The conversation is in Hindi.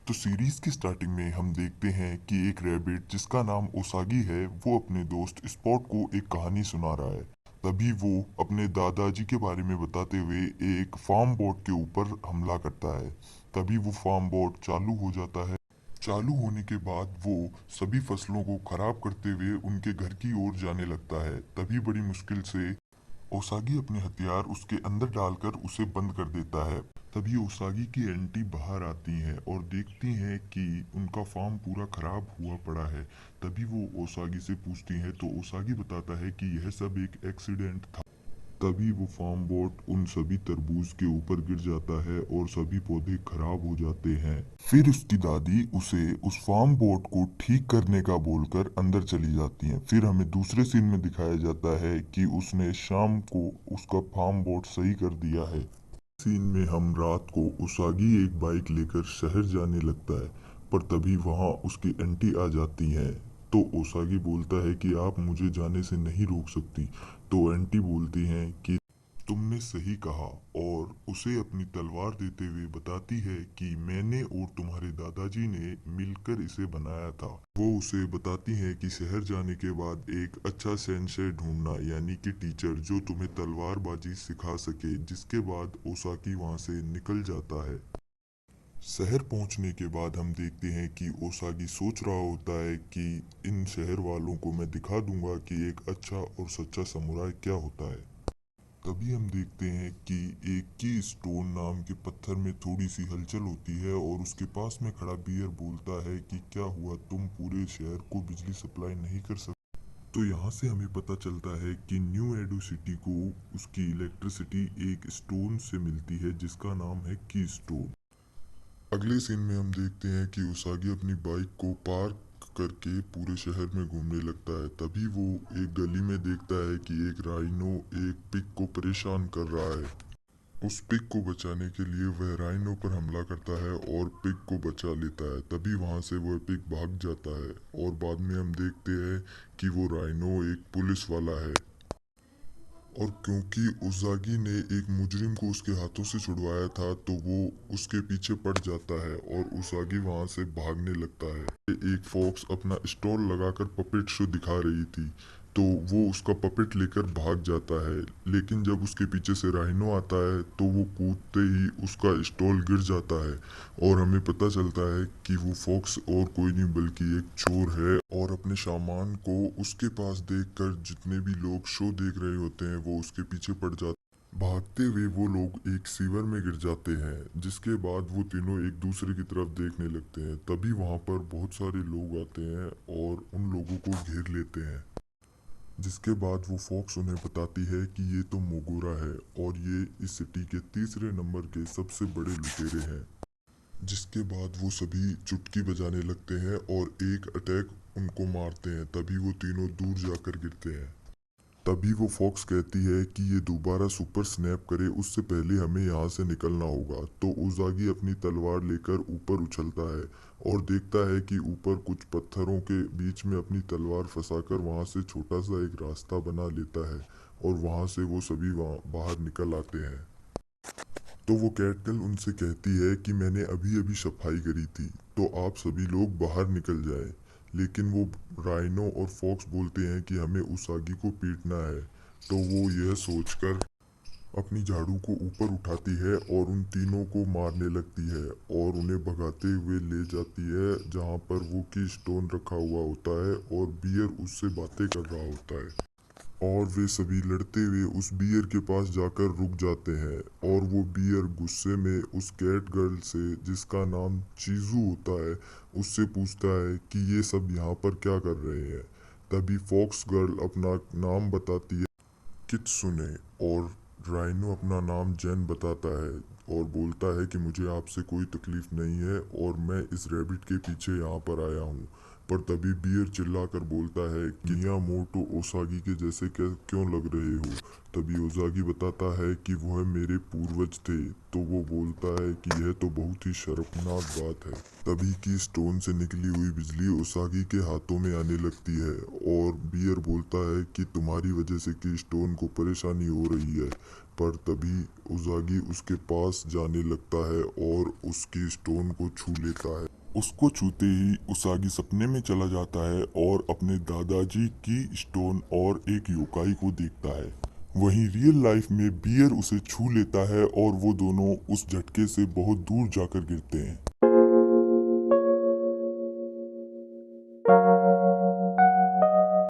तो सीरीज की स्टार्टिंग में हम देखते हैं कि एक रैबिट जिसका नाम ओसागी है वो अपने दोस्त स्पॉट को एक कहानी सुना रहा है। तभी वो अपने दादाजी के बारे में बताते हुए एक फार्म बोट के ऊपर हमला करता है। तभी वो फार्म बोट चालू हो जाता है। चालू होने के बाद वो सभी फसलों को खराब करते हुए उनके घर की ओर जाने लगता है। तभी बड़ी मुश्किल से ओसागी अपने हथियार उसके अंदर डालकर उसे बंद कर देता है। तभी ओसागी की आंटी बाहर आती हैं और देखती हैं कि उनका फार्म पूरा खराब हुआ पड़ा है। तभी वो ओसागी से पूछती हैं तो ओसागी बताता है कि यह सब एक एक्सीडेंट था। तभी वो फार्म बोट उन सभी तरबूज के ऊपर गिर जाता है और सभी पौधे खराब हो जाते हैं। फिर उसकी दादी उसे उस फार्म बोट को ठीक करने का बोलकर अंदर चली जाती हैं। फिर हमें दूसरे सीन में दिखाया जाता है कि उसने शाम को उसका फार्म बोट सही कर दिया है। सीन में हम रात को उसागी एक बाइक लेकर शहर जाने लगता है। पर तभी वहां उसकी आंटी आ जाती हैं। तो उसागी बोलता है कि आप मुझे जाने से नहीं रोक सकती। तो आंटी बोलती हैं कि तुमने सही कहा और उसे अपनी तलवार देते हुए बताती है कि मैंने और तुम्हारे दादाजी ने मिलकर इसे बनाया था। वो उसे बताती है कि शहर जाने के बाद एक अच्छा सेंसेई ढूंढना यानी कि टीचर जो तुम्हें तलवारबाजी सिखा सके। जिसके बाद ओसाकी वहां से निकल जाता है। शहर पहुंचने के बाद हम देखते हैं कि ओसागी सोच रहा होता है कि इन शहर वालों को मैं दिखा दूंगा कि एक अच्छा और सच्चा समुराई क्या होता है। तभी हम देखते हैं कि एक की स्टोन नाम के पत्थर में थोड़ी सी हलचल होती है और उसके पास में खड़ा बियर बोलता है कि क्या हुआ, तुम पूरे शहर को बिजली सप्लाई नहीं कर सकते। तो यहाँ से हमें पता चलता है कि न्यू एडो सिटी को उसकी इलेक्ट्रिसिटी एक स्टोन से मिलती है जिसका नाम है की स्टोन। अगले सीन में हम देखते हैं कि उसागी अपनी बाइक को पार्क करके पूरे शहर में घूमने लगता है। तभी वो एक गली में देखता है कि एक राइनो एक पिग को परेशान कर रहा है। उस पिग को बचाने के लिए वह राइनो पर हमला करता है और पिग को बचा लेता है। तभी वहां से वह पिग भाग जाता है और बाद में हम देखते हैं कि वो राइनो एक पुलिस वाला है। और क्योंकि उजागी ने एक मुजरिम को उसके हाथों से छुड़वाया था तो वो उसके पीछे पड़ जाता है और उजागी वहां से भागने लगता है। एक फॉक्स अपना स्टॉल लगाकर पपेट शो दिखा रही थी तो वो उसका पपेट लेकर भाग जाता है। लेकिन जब उसके पीछे से राइनो आता है तो वो कूदते ही उसका स्टॉल गिर जाता है और हमें पता चलता है कि वो फॉक्स और कोई नहीं बल्कि एक चोर है। और अपने सामान को उसके पास देखकर जितने भी लोग शो देख रहे होते हैं वो उसके पीछे पड़ जाते। भागते हुए वो लोग एक सीवर में गिर जाते हैं जिसके बाद वो तीनों एक दूसरे की तरफ देखने लगते हैं। तभी वहां पर बहुत सारे लोग आते हैं और उन लोगों को घेर लेते हैं। जिसके बाद वो फॉक्स उन्हें बताती है कि ये तो मोगोरा है और ये इस सिटी के तीसरे नंबर के सबसे बड़े लुटेरे हैं। जिसके बाद वो सभी चुटकी बजाने लगते हैं और एक अटैक उनको मारते हैं। तभी वो तीनों दूर जाकर गिरते हैं। तभी वो फॉक्स कहती है कि ये दोबारा सुपर स्नैप करे उससे पहले हमें यहाँ से निकलना होगा। तो उजागी अपनी तलवार लेकर ऊपर उछलता है और देखता है कि ऊपर कुछ पत्थरों के बीच में अपनी तलवार फंसाकर वहां से छोटा सा एक रास्ता बना लेता है और वहां से वो सभी वहां बाहर निकल आते हैं। तो वो कैटगर्ल उनसे कहती है कि मैंने अभी अभी सफाई करी थी तो आप सभी लोग बाहर निकल जाएं। लेकिन वो राइनो और फॉक्स बोलते हैं कि हमें उसागी को पीटना है। तो वो यह सोचकर अपनी झाड़ू को ऊपर उठाती है और उन तीनों को मारने लगती है और उन्हें भगाते हुए ले जाती है जहां पर वो की स्टोन रखा हुआ होता है और बियर उससे बातें कर रहा होता है। और वे सभी लड़ते हुए उस बियर के पास जाकर रुक जाते हैं और वो बियर गुस्से में उस कैट गर्ल से जिसका नाम चीजू होता है उससे पूछता है कि ये सब यहाँ पर क्या कर रहे हैं। तभी फॉक्स गर्ल अपना नाम बताती है कित्सुने और राइनो अपना नाम जैन बताता है और बोलता है कि मुझे आपसे कोई तकलीफ नहीं है और मैं इस रैबिट के पीछे यहाँ पर आया हूँ। पर तभी बियर चिल्लाकर बोलता है कि मियामोटो ओसागी के जैसे क्यों लग रहे हो। तभी ओसागी बताता है कि वह मेरे पूर्वज थे। तो वो बोलता है कि यह तो बहुत ही शर्मनाक बात है। तभी की स्टोन से निकली हुई बिजली ओसागी के हाथों में आने लगती है और बियर बोलता है कि तुम्हारी वजह से की स्टोन को परेशानी हो रही है। पर तभी ओसागी उसके पास जाने लगता है और उसकी स्टोन को छू लेता है। उसको छूते ही उसागी सपने में चला जाता है और अपने दादाजी की स्टोन और एक योकाई को देखता है। वहीं रियल लाइफ में बियर उसे छू लेता है और वो दोनों उस झटके से बहुत दूर जाकर गिरते हैं।